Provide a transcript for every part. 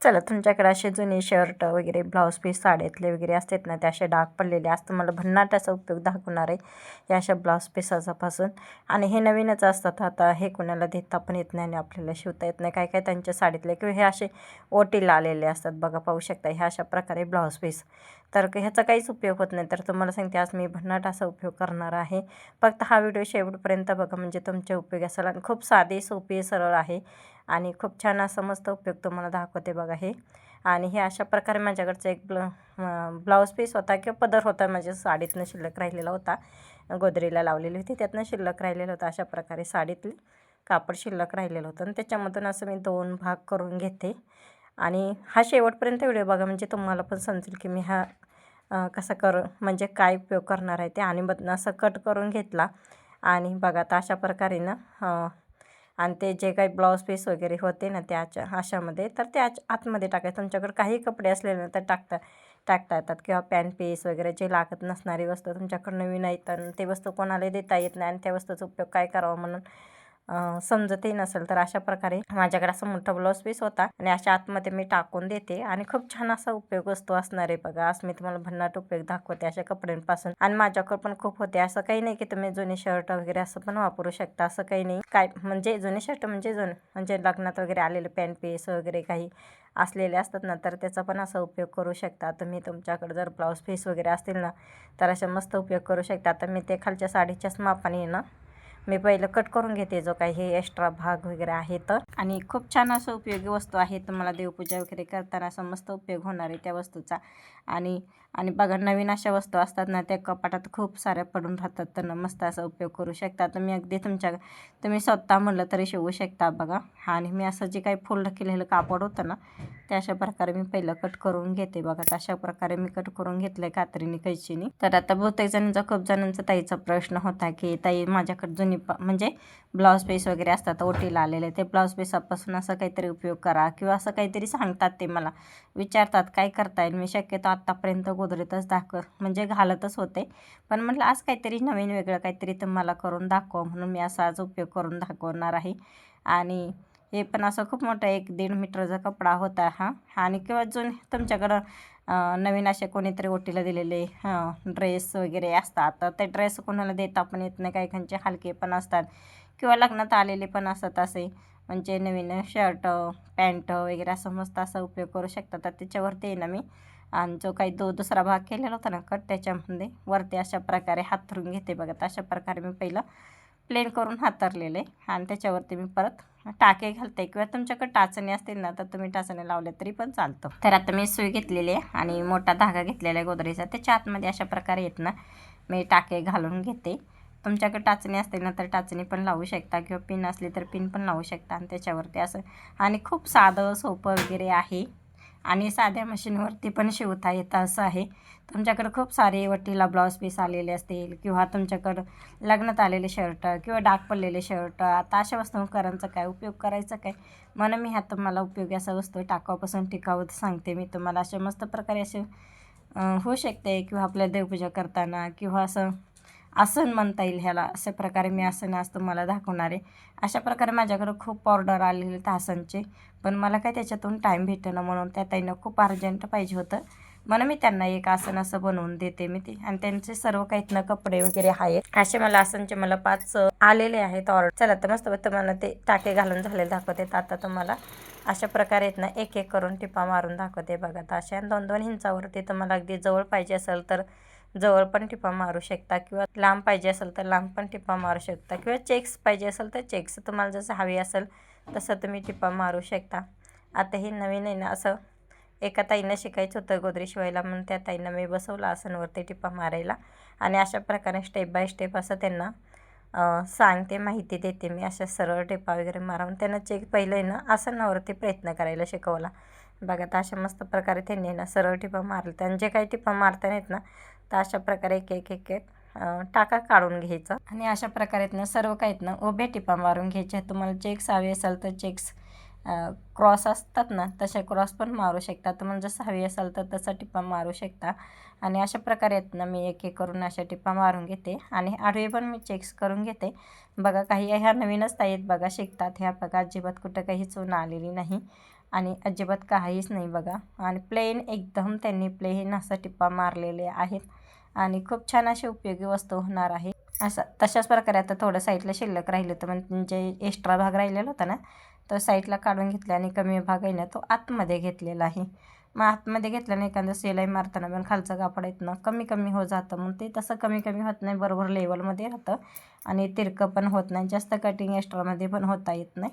चला, तुमच्याकडे असे जुने शर्ट वगैरे, ब्लाऊज पीस साड्यातले वगैरे असतात ना, ते असे डाग पडलेले आज तुम्हाला भन्नाट असा उपयोग दाखवणार आहे या अशा ब्लाऊज पीसापासून. आणि हे नवीनच असतात, आता हे कोणाला देता पण येत नाही आणि आपल्याला शिवता येत नाही. काय काय त्यांच्या साडीतले किंवा हे असे ओटीला आलेले असतात बघा, पाहू शकता ह्या अशा प्रकारे ब्लाऊज पीस. तर ह्याचा काहीच उपयोग होत नाही. तर तुम्हाला सांगते आज मी भन्नाट असा उपयोग करणार आहे. फक्त हा व्हिडिओ शेवटपर्यंत बघा, म्हणजे तुमच्या उपयोग असेल. आणि खूप साधी, सोपी, सरळ आहे आणि खूप छान असा मस्त उपयोग तुम्हाला दाखवते बघा हे. आणि हे अशा प्रकारे माझ्याकडचं एक ब्लाऊज पीस होता किंवा पदर होता, माझ्या साडीतनं शिल्लक राहिलेला होता, गोदरीला लावलेली होती, त्यातनं शिल्लक राहिलेलं होतं. अशा प्रकारे साडीतली कापड शिल्लक राहिलेलं होतं आणि त्याच्यामधून असं मी 2 भाग करून घेते. आणि हा शेवटपर्यंत व्हिडिओ बघा, म्हणजे तुम्हाला पण समजेल की मी हा कसा म्हणजे काय उपयोग करणार आहे ते. आणि मधनं असं कट करून घेतला आणि बघा आता अशा प्रकारे ना आणि ते जे काही ब्लाऊज पीस वगैरे होते ना त्याच्या अशामध्ये, तर त्या आतमध्ये टाकायचं. तुमच्याकडे काही कपडे असलेले ना तर टाकता येतात, किंवा पॅन्ट पीस वगैरे जे लागत नसणारी वस्तू तुमच्याकडं नवीन आहेत आणि ते वस्तू कोणाला देता येत नाही आणि त्या वस्तूचा उपयोग काय करावा म्हणून समजतही नसेल, तर अशा प्रकारे माझ्याकडे असं मोठा ब्लाऊज पीस होता आणि अशा आतमध्ये मी टाकून देते. आणि खूप छान असा उपयोग वस्तू असणार आहे बघा. आज मी तुम्हाला भन्नाट उपयोग दाखवते अशा कपड्यांपासून. आणि माझ्याकडे पण खूप होते. असं काही नाही की तुम्ही जुने शर्ट वगैरे असं पण वापरू शकता, असं काही नाही. काय म्हणजे जुने शर्ट म्हणजे लग्नात वगैरे आलेले पॅन्ट पीस वगैरे काही असलेले असतात ना, तर त्याचा पण असा उपयोग करू शकता तुम्ही. तुमच्याकडे जर ब्लाऊज पीस वगैरे असतील ना, तर अशा मस्त उपयोग करू शकता. आता मी ते खालच्या साडीच्याच मापाने ना मी पहिलं कट करून घेते जो काही हे एक्स्ट्रा भाग वगैरे आहे तर. आणि खूप छान असं उपयोगी वस्तू आहे, तुम्हाला देवपूजा वगैरे करताना असा मस्त उपयोग होणार आहे त्या वस्तूचा. आणि आणि बघा, नवीन अशा वस्तू असतात ना त्या कपाटात खूप साऱ्या पडून राहतात, तर मस्त असा उपयोग करू शकता तुम्ही. अगदी तुम्ही स्वतः म्हणलं तरी शिवू शकता बघा. आणि मी असं जे काही फोल्ड केलेलं कापड होतं ना, ते अशा प्रकारे मी पहिलं कट करून घेते बघा. तर अशा प्रकारे मी कट करून घेतलं कात्रीने, कैचीने. तर आता बहुतेक जणांचा, खूप जणांचा ताईचा प्रश्न होता की ताई माझ्याकडे जुनी म्हणजे ब्लाऊज पीस वगैरे असतात ओटीला आलेले, ते ब्लाऊज पीसापासून असं काहीतरी उपयोग करा किंवा असं काहीतरी सांगतात, ते मला विचारतात काय करता येईल. मी शक्यतो आत्तापर्यंत गोदरीतच म्हणजे घालतच होते, पण म्हटलं आज काहीतरी नवीन वेगळं काहीतरी तुम्हाला करून दाखवा म्हणून मी असा आज उपयोग करून दाखवणार आहे. आणि हे पण असं खूप मोठा 1-1.5 मीटरचा कपडा होता हा. आणि किंवा तुमच्याकडं नवीन असे कोणीतरी ओटीला दिलेले ड्रेस वगैरे असतात, तर ते ड्रेस कोणाला देता पण येत नाही, काही हलके पण असतात किंवा लग्नात आलेले पण असतात असे, म्हणजे नवीन शर्ट पॅन्ट वगैरे असं मस्त असा उपयोग करू शकता. तर त्याच्यावरती ना मी आणि जो काही दुसरा भाग केलेला होता ना कट, त्याच्यामध्ये वरती अशा प्रकारे हातरून घेते बघा. तर अशा प्रकारे मी पहिलं प्लेन करून हातरलेले आणि त्याच्यावरती मी परत टाके घालते, किंवा तुमच्याकडे टाचणी असतील ना तर तुम्ही टाचणी लावले तरी पण चालतं. तर आता मी सुई घेतलेली आहे आणि मोठा धागा घेतलेला आहे गोदरीचा, त्याच्या आतमध्ये अशा प्रकारे येत ना मी टाके घालून घेते. तुमच्याकडे टाचणी असते ना तर टाचणी पण लावू शकता, किंवा पिन असली तर पिन पण लावू शकता. आणि त्याच्यावरती असं, आणि खूप साधं सोपं वगैरे आहे आणि साध्या मशीनवरती पण शिवता येतं असं आहे. तुमच्याकडं खूप सारे वटीला ब्लाऊज पीस आलेले असतील, किंवा तुमच्याकडं लग्नात आलेले शर्ट किंवा डाग पडलेले शर्ट, आता अशा वस्तूंकरांचा काय उपयोग करायचा काय, म्हणून मी ह्या तुम्हाला उपयोगी असा वस्तू टाकाऊपासून टिकाऊ सांगते मी तुम्हाला. अशा मस्त प्रकारे असे होऊ शकते, किंवा आपल्या देवपूजा करताना, किंवा असं आसन म्हणता येईल ह्याला, अशा प्रकारे मी आसन आज तुम्हाला दाखवणार आहे. अशा प्रकारे माझ्याकडं खूप ऑर्डर आलेले आहेत आसनचे, पण मला काय त्याच्यातून टाईम भेटेना, म्हणून त्या ताईंना खूप अर्जंट पाहिजे होतं, म्हणून मी त्यांना एक आसन असं बनवून देते मी ते. आणि त्यांचे सर्व काहीतनं कपडे वगैरे आहेत असे मला आसनचे 5 आलेले आहेत ऑर्डर. चला तर मस्त तुम्हाला ते टाके घालून झालेले दाखवते. आता तुम्हाला अशा प्रकारे आहेत ना एक एक करून टिपा मारून दाखवते बघा. तर अशा 2-2 इंचावरती तुम्हाला अगदी जवळ पाहिजे असेल तर जवळ पण टिपा मारू शकता, किंवा लांब पाहिजे असेल तर लांब पण टिपा मारू शकता, किंवा चेक्स पाहिजे असेल तर चेक्स तुम्हाला जसं हवी असेल तसं तुम्ही टिपा मारू शकता. आता हे नवीन आहे ना, असं एका ताईंना शिकायचं होतं गोदरी शिवायला, म्हणून त्या ताईंना मी बसवलं आसनवरती टिपा मारायला. आणि अशा प्रकारे स्टेप बाय स्टेप असं त्यांना सांगते, माहिती देते मी. अशा सरळ टिपा वगैरे मारून त्यांना पहिलं आहे ना आसनावरती प्रयत्न करायला शिकवला बघा. तर अशा मस्त प्रकारे त्यांनी ना सरळ टिपा मारल्या, आणि जे काही टिपा मारता नाहीत ना तर अशा प्रकारे एक टाका काढून घ्यायचा. आणि अशा प्रकारे ना सर्व काहीत ना उभ्या टिपा मारून घ्यायच्या. तुम्हाला चेक्स हवे असेल तर चेक्स क्रॉस असतात ना तसे क्रॉस पण मारू शकता, तुम्हाला जसं हवी असेल तर तसं टिपा मारू शकता. आणि अशा प्रकारे आहेत ना मी एक करून अशा टिपा मारून घेते. आणि आडवे पण मी चेक्स करून घेते बघा. काही ह्या नवीनच ताई आहेत बघा शिकतात, ह्या बघा अजिबात कुठं काही चून आलेली नाही. आणि अजिबात काहीच नाही बघा. आणि प्लेन एकदम त्यांनी प्लेन असं टिप्पा मारलेले आहेत आणि खूप छान अशी उपयोगी वस्तू होणार आहे. असं तशाच प्रकारे आता थोडं साईडला शिल्लक राहिलं होतं, म्हणजे एक्स्ट्रा भाग राहिलेला होता ना, तो साईडला काढून घेतला आणि कमी भाग आहे ना तो आतमध्ये घेतलेला आहे. मग आतमध्ये घेतल्याने एखादं शिलाई मारताना पण खालचं कापड आहेत ना कमी कमी होत जातं. मग ते तसं कमी कमी होत नाही, बरोबर लेवलमध्ये राहतं आणि तिरकं पण होत नाही, जास्त कटिंग एक्स्ट्रामध्ये पण होता येत नाही.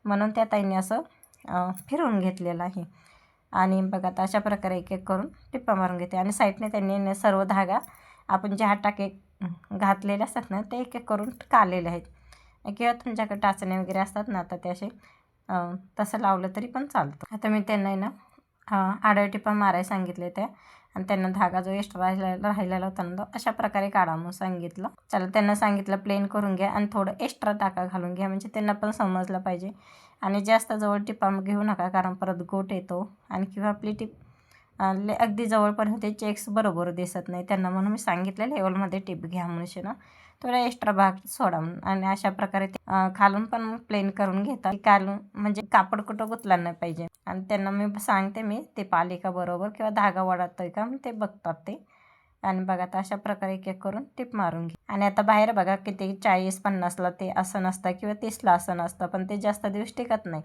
म्हणून त्या ताईंनी असं फिरवून घेतलेलं आहे. आणि बघा आता अशा प्रकारे एक एक करून टिप्पा मारून घेते आणि साईडने त्यांनी सर्व धागा आपण जे टाके घातलेले असतात ना ते एक एक करून काढलेले आहेत. किंवा तुमच्याकडे टाचणे वगैरे असतात ना, तर ते असे तसं लावलं तरी पण चालतं. आता मी त्यांना ना आडव्या टिप्पा मारायला सांगितले ते, आणि त्यांना धागा जो एक्स्ट्रा राहिलेला होता ना तो अशा प्रकारे काढा म्हणून सांगितलं. चला त्यांना सांगितलं प्लेन करून घ्या आणि थोडं एक्स्ट्रा टाका घालून घ्या, म्हणजे त्यांना पण समजलं पाहिजे. आणि जास्त जवळ टिप्पा घेऊ नका, कारण परत गोट येतो आणि किंवा आपली टिप अगदी जवळ पण होते, चेक्स बरोबर दिसत नाही त्यांना. म्हणून मी सांगितलं लेवलमध्ये टिप घ्या म्हणून ना, थोडा एक्स्ट्रा भाग सोडा म्हणून. आणि अशा प्रकारे ते खालून पण प्लेन करून घेतात, काढून म्हणजे कापड कुठं गुतला नाही पाहिजे. आणि त्यांना मी सांगते मी ते आले का बरोबर किंवा धागा वाढतोय का ते बघतात ते. आणि बघा आता अशा प्रकारे एक एक करून टिप मारून घे. आणि आता बाहेर बघा किती 40-50ला ते असं नसतं किंवा 30ला असं नसतं, पण ते जास्त दिवस टिकत नाही.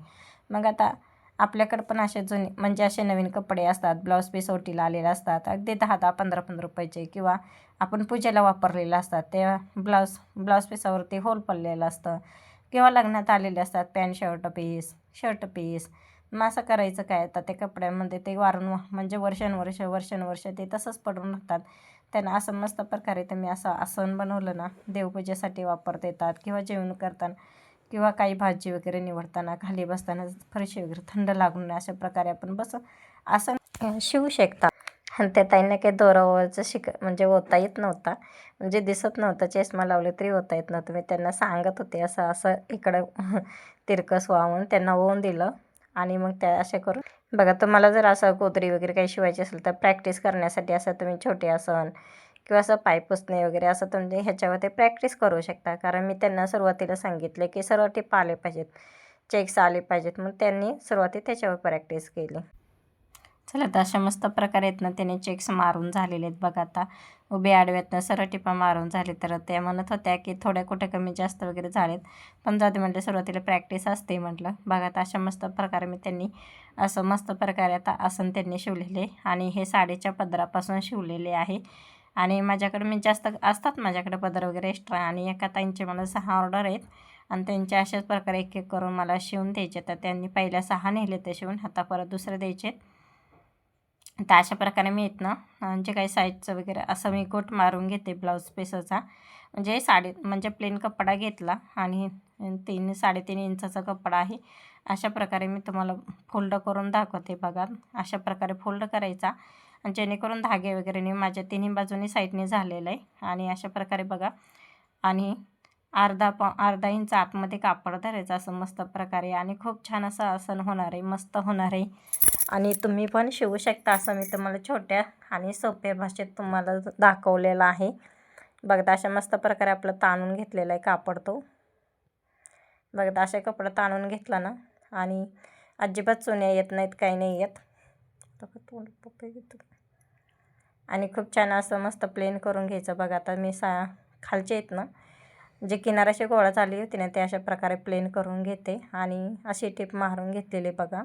मग आता आपल्याकडं पण असे जुने म्हणजे असे नवीन कपडे असतात, ब्लाऊज पीस ओटीला आलेले असतात, अगदी 10-10, 15-15 रुपयाचे, किंवा आपण पूजेला वापरलेले असतात ते ब्लाऊज पीसावरती होल पडलेलं असतं, किंवा लग्नात आलेले असतात पॅन्ट शर्ट पीस. मग असं करायचं काय, आता ते कपड्यामध्ये ते वारून म्हणजे वर्षानुवर्ष ते तसंच पडून राहतात. त्यांना असं मस्त प्रकारे तुम्ही असं आसन बनवलं ना, देवपूजेसाठी वापरता येतात, किंवा जेवण करताना किंवा काही भाजी वगैरे निवडताना, खाली बसताना फरशी वगैरे थंड लागून नये अशा प्रकारे आपण आसन शिवू शकता. आणि त्या ताईंना काही दोरावरचं म्हणजे ओता येत नव्हता, म्हणजे दिसत नव्हतं, चष्मा लावले तरी ओता येत नव्हतं. मी त्यांना सांगत होते असं असं इकडं तिरकस व्हा म्हणून, त्यांना होऊन दिलं. आणि मग त्या अशा करून बघा, तुम्हाला जर असं कोतरी वगैरे काही शिवायची असेल तर प्रॅक्टिस करण्यासाठी असं तुम्ही छोटे आसन किंवा असं पाय पुसणे वगैरे असं तुम्ही ह्याच्यावरती प्रॅक्टिस करू शकता. कारण मी त्यांना सुरुवातीला सांगितले की सर्व टिप आले पाहिजेत, चेक्स आले पाहिजेत, मग त्यांनी सुरुवाती त्याच्यावर प्रॅक्टिस केली. चला तर अशा मस्त प्रकारे आहेत ना त्याने चेक्स मारून झालेले आहेत बघा. आता उभे आडव्यातनं सरळ टिपा मारून झाले, तर त्या म्हणत होत्या की थोड्या कुठे कमी जास्त वगैरे झालेत, पण जाते म्हटलं सुरुवातीला प्रॅक्टिस असते म्हटलं. बघा आता अशा मस्त प्रकारे मी त्यांनी असं मस्त प्रकारे आता आसन त्यांनी शिवलेले, आणि हे साडीच्या पदरापासून शिवलेले आहे. आणि माझ्याकडे मी जास्त असतात माझ्याकडे पदर वगैरे एक्स्ट्रा, आणि एका ताईंचे मला 6 ऑर्डर आहेत, आणि त्यांच्या अशाच प्रकारे एक एक करून मला शिवून द्यायचे. तर त्यांनी पहिल्या 6 नेले ते शिवून, आता परत दुसरे द्यायचे. तर अशा प्रकारे मी जे काही साईजचं वगैरे असं मी गोट मारून घेते ब्लाऊज पीसाचा. म्हणजे म्हणजे प्लेन कपडा घेतला आणि 3-3.5 इंचाचा कपडा आहे. अशा प्रकारे मी तुम्हाला फोल्ड करून दाखवते बघा. अशा प्रकारे फोल्ड करायचा, आणि जेणेकरून धागे वगैरे माझ्या तिन्ही बाजूनी साईडने झालेलं आहे. आणि अशा प्रकारे बघा, आणि अर्धा इंच आतमध्ये कापड धरायचं असं मस्त प्रकारे, आणि खूप छान असं आसन होणार आहे, मस्त होणार आहे. आणि तुम्ही पण शिवू शकता, असं मी तुम्हाला छोट्या आणि सोप्या भाषेत तुम्हाला दाखवलेलं आहे बघा. अशा मस्त प्रकारे आपलं ताणून घेतलेला आहे कापड तो बघा. अशा कपडा ताणून घेतला ना, आणि अजिबात चुन्या येत नाहीत, काही नाही येत. आणि खूप छान असं मस्त प्लेन करून घ्यायचं बघा. आता मी खालचे आहेत ना, जे किनाराशी गोळा चालली होती ना, ते अशा प्रकारे प्लेन करून घेते, आणि अशी टिप मारून घेतलेली बघा.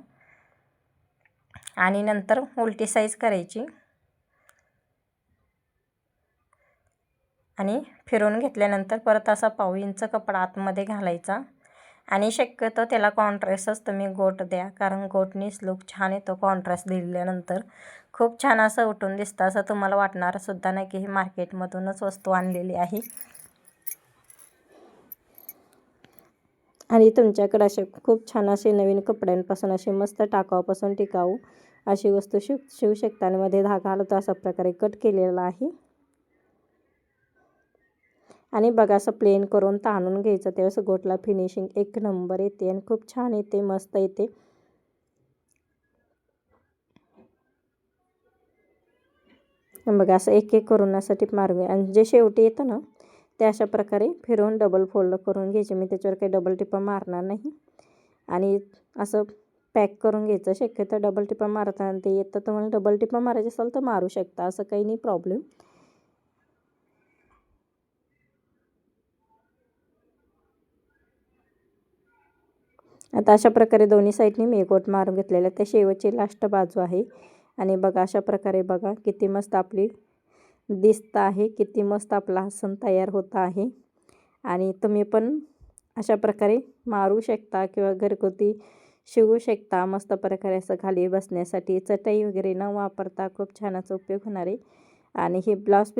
आणि नंतर उलटी साईज करायची, आणि फिरवून घेतल्यानंतर परत असा 1/2 इंच कपडा आतमध्ये घालायचा. आणि शक्यतो त्याला कॉन्ट्रास्टच तुम्ही गोट द्या, कारण गोटनीच लुक छान येतो. कॉन्ट्रास्ट दिल्यानंतर खूप छान असं उठून दिसतं, असं तुम्हाला वाटणार सुद्धा नाही की ही मार्केटमधूनच वस्तू आणलेली आहे. आणि तुमच्याकडे असे खूप छान असे नवीन कपड्यांपासून असे मस्त टाकाऊपासून टिकाऊ अशी वस्तू शिवू शकता. आणि मध्ये धागा आला अशा प्रकारे कट केलेला आहे. आणि बघा असं प्लेन करून ताणून घ्यायचं, त्यावेळेस गोटला फिनिशिंग 1 नंबर येते, आणि खूप छान येते, मस्त येते. बघा असं एक एक करून असं टिप मारून, आणि जे शेवटी येतं ना ते अशा प्रकारे फिरवून डबल फोल्ड करून घ्यायचे. मी त्याच्यावर काही डबल टिपा मारणार नाही, आणि असं पॅक करून घ्यायचं. शक्यतो डबल टिपा मारताना ते येतं, तुम्हाला डबल टिपा मारायची असेल तर मारू शकता, असं काही नाही प्रॉब्लेम. आता अशा प्रकारे दोन्ही साईडनी मी गोट मारून घेतलेलं आहे. त्या शेवटची लास्ट बाजू आहे आणि बघा अशा प्रकारे बघा किती मस्त आपली दिसतं आहे, किती मस्त आपला आसन तयार होतं आहे. आणि तुम्ही पण अशा प्रकारे मारू शकता किंवा घरगुती शिवू शकता. मस्त प्रकारे असं खाली बसण्यासाठी चटई वगैरे न वापरता खूप छान असा उपयोग होणार आहे. आणि हे ब्लाऊज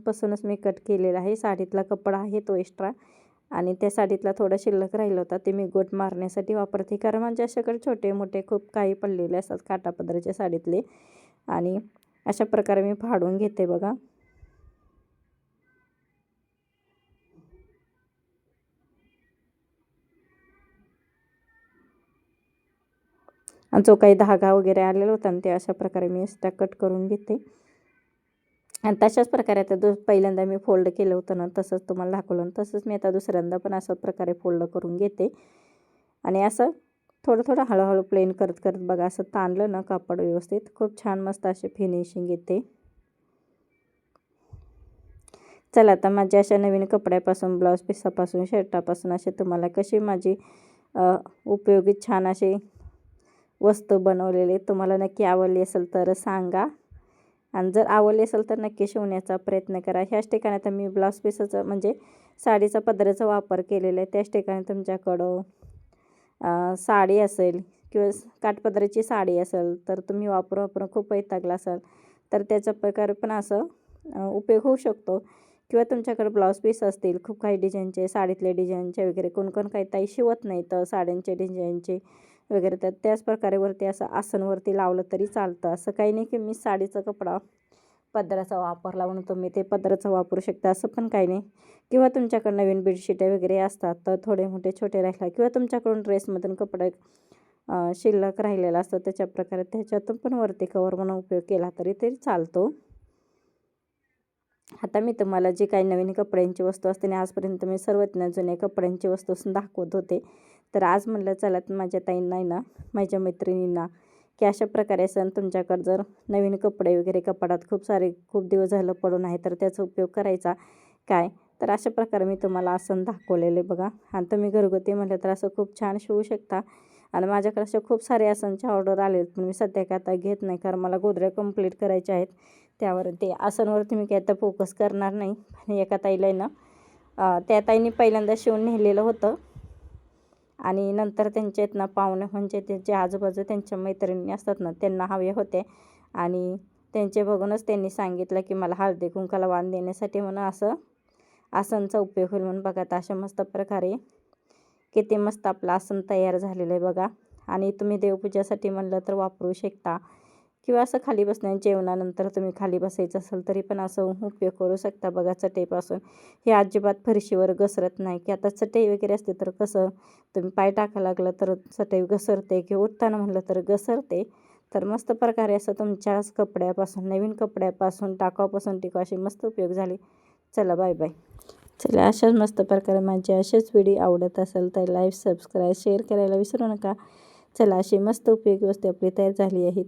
पासूनच मी कट केलेलं आहे. साडीतला कपडा आहे तो एक्स्ट्रा, आणि त्या साडीतला थोडा शिल्लक राहिला होता, ते मी गोट मारण्यासाठी वापरते. कारण माझ्या अशाकडे छोटे मोठे खूप काही पडलेले असतात काठापदराच्या साडीतले. आणि अशा प्रकारे मी फाडून घेते बघा. आणि जो काही धागा वगैरे आलेला होता ना, ते अशा प्रकारे मी एक्स्ट्रा कट करून घेते. आणि तशाच प्रकारे आता पहिल्यांदा मी फोल्ड केलं होतं ना, तसंच तुम्हाला दाखवलं, तसंच मी आता दुसऱ्यांदा पण अशाच प्रकारे फोल्ड करून घेते. आणि असं थोडं थोडं हळूहळू प्लेन करत करत बघा, असं ताणलं ना कापड व्यवस्थित, खूप छान मस्त अशी फिनिशिंग येते. चला आता माझ्या अशा नवीन कपड्यापासून, ब्लाऊज पिसापासून, शर्टापासून असे तुम्हाला कशी माझी उपयोगी छान असे वस्तू बनवलेले तुम्हाला नक्की आवडली असेल तर सांगा. आणि जर आवडली असेल तर नक्की शिवण्याचा प्रयत्न करा. ह्याच ठिकाणी आता मी ब्लाऊज पिसाचं म्हणजे साडीचा पदराचा वापर केलेला आहे. त्याच ठिकाणी तुमच्याकडं साडी असेल किंवा काठपदराची साडी असेल तर तुम्ही वापरून खूप वैतागला असाल तर त्याचा प्रकारे पण असं उपयोग होऊ शकतो. किंवा तुमच्याकडे ब्लाऊज पीस असतील खूप काही डिझाईनचे, साडीतले डिझाईनचे वगैरे, कोण काही ताई शिवत नाही तर साड्यांचे डिझाईनचे वगैरे, तर त्याच प्रकारे वरती असं आसनवरती लावलं तरी चालतं. असं काही नाही की मी साडीचा कपडा पदराचा वापरला म्हणून तुम्ही ते पदराचा वापरू शकता, असं पण काही नाही. किंवा तुमच्याकडं नवीन बेडशीट वगैरे असतात तर थोडे मोठे छोटे राहिला, किंवा तुमच्याकडून ड्रेसमधून कपडा शिल्लक राहिलेला असतो, त्याच्या प्रकारे त्याच्यातून पण वरती कवर म्हणून उपयोग केला तरी चालतो. आता मी तुम्हाला जी काही नवीन कपड्यांची वस्तू असते आणि आजपर्यंत मी सर्व जुन्या कपड्यांची वस्तू दाखवत होते, तर आज म्हटलं चला माझ्या ताईंना ना, माझ्या मैत्रिणींना, की अशा प्रकारे असं तुमच्याकडं जर नवीन कपडे वगैरे कपाटात खूप दिवस झालं पडून आहे तर त्याचा उपयोग करायचा काय, तर अशा प्रकारे मी तुम्हाला आसन दाखवलेले बघा. आणि तुम्ही घरगुती म्हटलं तर असं खूप छान शिवू शकता. आणि माझ्याकडे असे खूप सारे आसनचे ऑर्डर आले आहेत, पण मी सध्या काय आता घेत नाही, कारण मला गोदऱ्या कंप्लीट करायच्या आहेत. त्यावर ते आसनवरती मी काय आता फोकस करणार नाही. आणि एका ताईला ना, त्या ताईंनी पहिल्यांदा शिवून नेलेलं होतं आणि नंतर त्यांच्या ना पाहुणे म्हणजे त्यांचे आजूबाजू त्यांच्या मैत्रिणी असतात ना, त्यांना हवे होते. आणि त्यांचे बघूनच त्यांनी सांगितलं की मला हळदी कुंकाला वाण देण्यासाठी म्हणून असं आसनचा उपयोग होईल म्हणून. बघा आता अशा मस्त प्रकारे किती मस्त आपलं आसन तयार झालेलं आहे बघा. आणि तुम्ही देवपूजासाठी म्हणलं तर वापरू शकता, किंवा असं खाली बसण्या जेवणानंतर तुम्ही खाली बसायचं असेल तरी पण असं उपयोग करू शकता बघा. चटईपासून हे अजिबात फरशीवर घसरत नाही, की आता चटई वगैरे असते तर कसं तुम्ही पाय टाकायला लागलं तर चटई घसरते, किंवा उठताना म्हणलं तर घसरते. तर मस्त प्रकारे असं तुमच्याच कपड्यापासून, नवीन कपड्यापासून, टाकाऊपासून टिकाऊ अशी मस्त उपयोग झाली. चला बाय बाय. चला अशाच मस्त प्रकारे माझे असेच व्हिडिओ आवडत असेल तर लाईक, सबस्क्राईब, शेअर करायला विसरू नका. चला अशी मस्त उपयोगी वस्तू आपली तयार झाली आहेत.